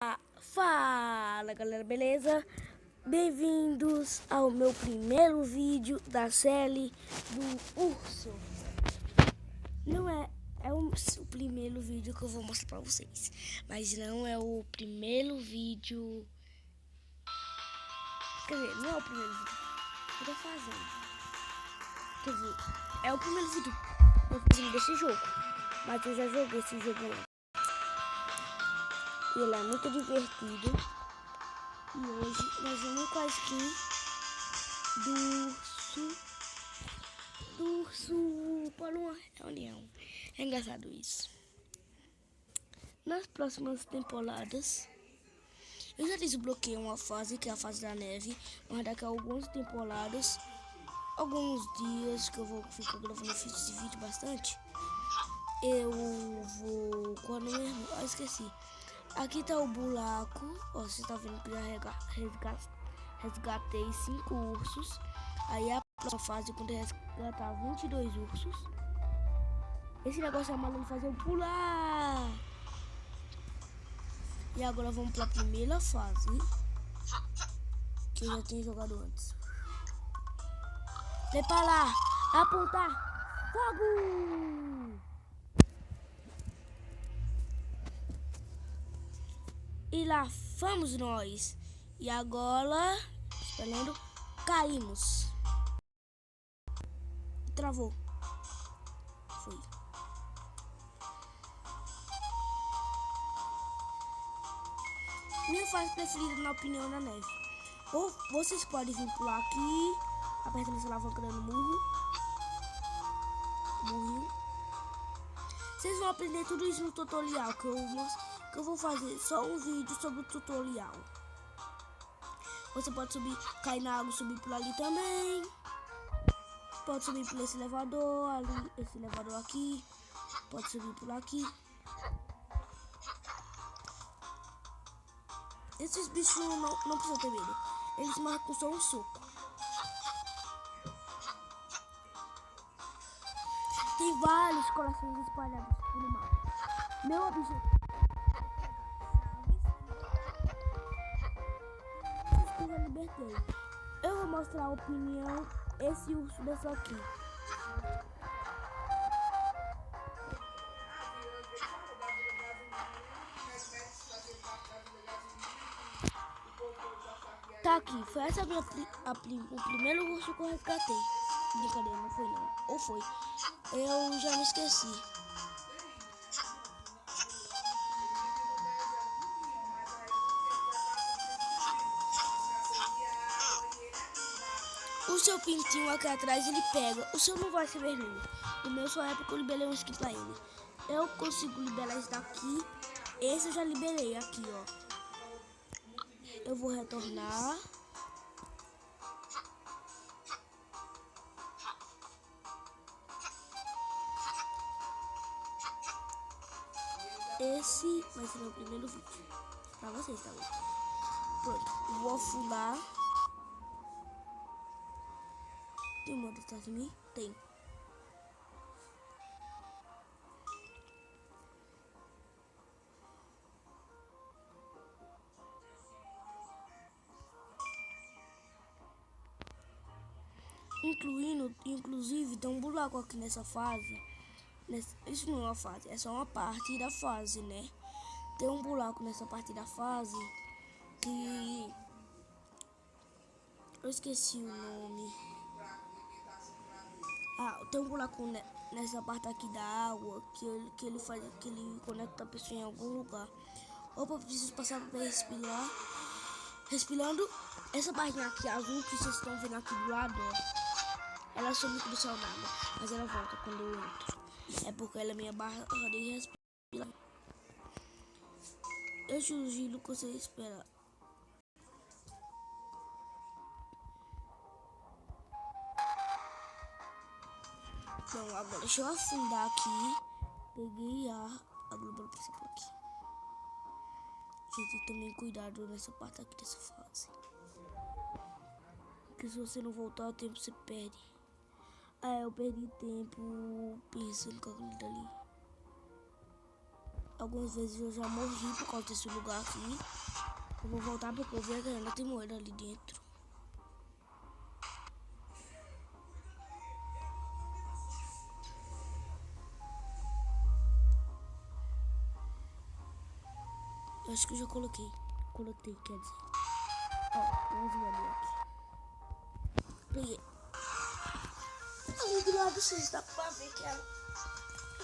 Fala galera, beleza? Bem-vindos ao meu primeiro vídeo da série do urso. Não é o primeiro vídeo que eu vou mostrar pra vocês, mas não é o primeiro vídeo. Quer dizer, não é o primeiro vídeo que eu tô fazendo. Quer dizer, é o primeiro vídeo que eu tô fazendo desse jogo, mas eu já joguei esse jogo lá. E ele é muito divertido. E hoje nós vamos com a skin do urso para uma reunião. É engraçado isso. Nas próximas temporadas, eu já desbloqueei uma fase, que é a fase da neve. Mas daqui a algumas temporadas, alguns dias que eu vou ficar gravando esse vídeo bastante, eu vou... Quando mesmo? Ah, esqueci. Aqui tá o buraco. Ó, você tá vendo que já resgatei 5 ursos. Aí a próxima fase, quando eu resgatar 22 ursos, esse negócio amarelo fazer eu pular. E agora vamos pra primeira fase, que eu já tinha jogado antes. Vem pra lá, apontar, fogo! E lá vamos nós. E agora, esperando, caímos. Travou. Foi. Minha fase preferida, na opinião, na neve. Ou vocês podem vir pular aqui, apertando essa alavanca no murro. Vocês vão aprender tudo isso no tutorial que eu vou fazer só um vídeo sobre o tutorial. Você pode subir, cair na água, subir por ali também. Pode subir por esse elevador ali, esse elevador aqui. Pode subir por aqui. Esses bichos não precisam ter medo. Eles marcam só um soco. Tem vários corações espalhados pelo mapa. Meu objetivo é eu libertei. Eu vou mostrar a opinião esse urso desse aqui. Tá aqui, foi essa o primeiro urso que eu resgatei. Brincadeira, não foi não. Ou foi? Eu já me esqueci. O seu pintinho aqui atrás, ele pega. O seu não vai ser vermelho. O meu só é porque eu liberei um skin pra ele. Eu consigo liberar esse daqui. Esse eu já liberei aqui, ó. Eu vou retornar. Esse vai ser meu primeiro vídeo pra vocês, tá bom? Pronto, vou afundar. Tem uma atrás de mim? Tem. Inclusive, tem um buraco aqui nessa fase. Isso não é uma fase, é só uma parte da fase, né? Tem um buraco nessa parte da fase que... eu esqueci o nome. Ah, tem um buraco nessa parte aqui da água que ele conecta a pessoa em algum lugar. Opa, preciso passar para respirar. Respirando, essa barrinha aqui azul que vocês estão vendo aqui do lado, ó. Ela some do céu d'água, mas ela volta quando eu entro. É porque ela é minha barra de respirar. Eu sugiro que você espera. Então, agora deixa eu afundar aqui. Peguei agora bora passar por aqui. Gente, tomem cuidado nessa parte aqui dessa fase. Porque se você não voltar ao tempo, você perde. Ah, eu perdi tempo pensando com aquilo dali. algumas vezes eu já morri por causa desse lugar aqui. Eu vou voltar porque eu vi que ainda tem moeda ali dentro. Eu acho que eu já coloquei. Coletei, quer dizer. Ó, vamos ver ali aqui. Peguei. Ali do lado vocês dá pra ver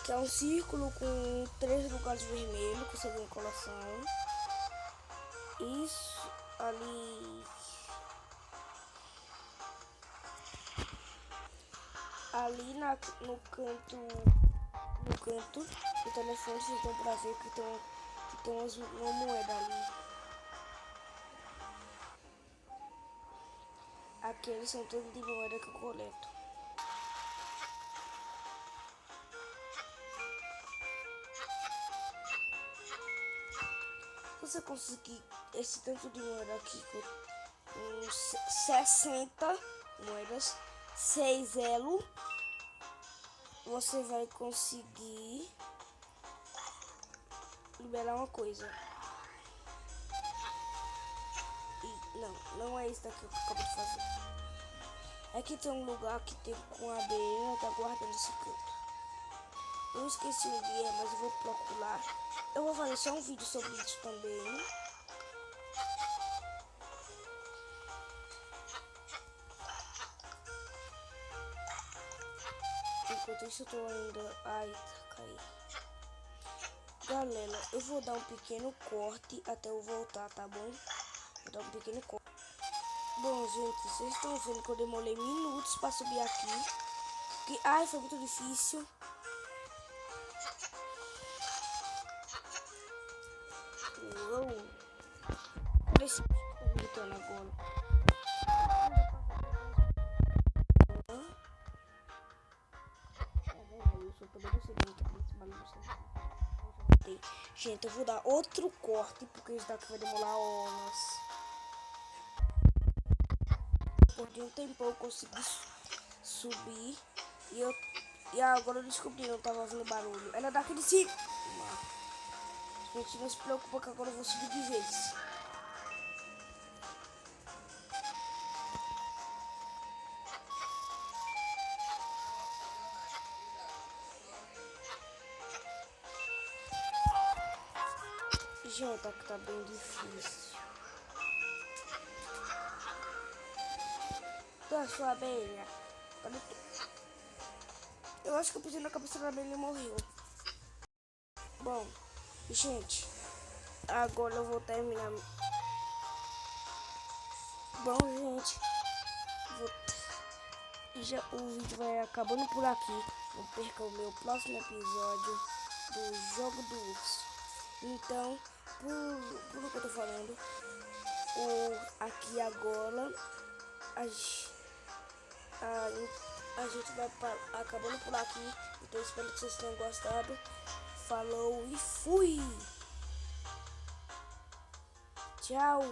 que é um círculo com 3 lugares vermelhos, com segunda colação. Isso ali. Ali no canto do telefone vocês dão pra ver que tem uma moeda ali. Aqueles são todos de moeda que eu coleto. Se você conseguir esse tanto de moeda aqui com 60 moedas, 6 elo, você vai conseguir liberar uma coisa. E não é isso daqui que eu acabo de fazer. Aqui tem um lugar que tem com a abelha, tá guardando esse canto. Eu esqueci o guia, mas eu vou procurar. Eu vou fazer só um vídeo sobre isso também. Enquanto isso eu tô ainda... Ai, caí. Galera, eu vou dar um pequeno corte até eu voltar, tá bom? Vou dar um pequeno corte. Bom, gente, vocês estão vendo que eu demorei minutos pra subir aqui. Porque, ai, foi muito difícil. Uou. Olha esse bicho que tá gritando agora. Eu só poderia seguir esse barulho. Gente, eu vou dar outro corte, porque isso daqui vai demorar horas. Por de um tempo eu consegui subir. E agora eu descobri, não tava ouvindo barulho. Era daquele ciclo. Gente, não se preocupa que agora eu vou subir de vez. Gente, aqui tá bem difícil. Da sua abelha. Eu acho que eu pisei na cabeça da abelha e morreu. Bom, gente, agora eu vou terminar. Bom, gente, o vídeo vai acabando por aqui. Não perca o meu próximo episódio do Jogo do Urso. Então, por o que eu tô falando, aqui agora a gente vai acabando por aqui. Então, espero que vocês tenham gostado. Falou e fui! Tchau!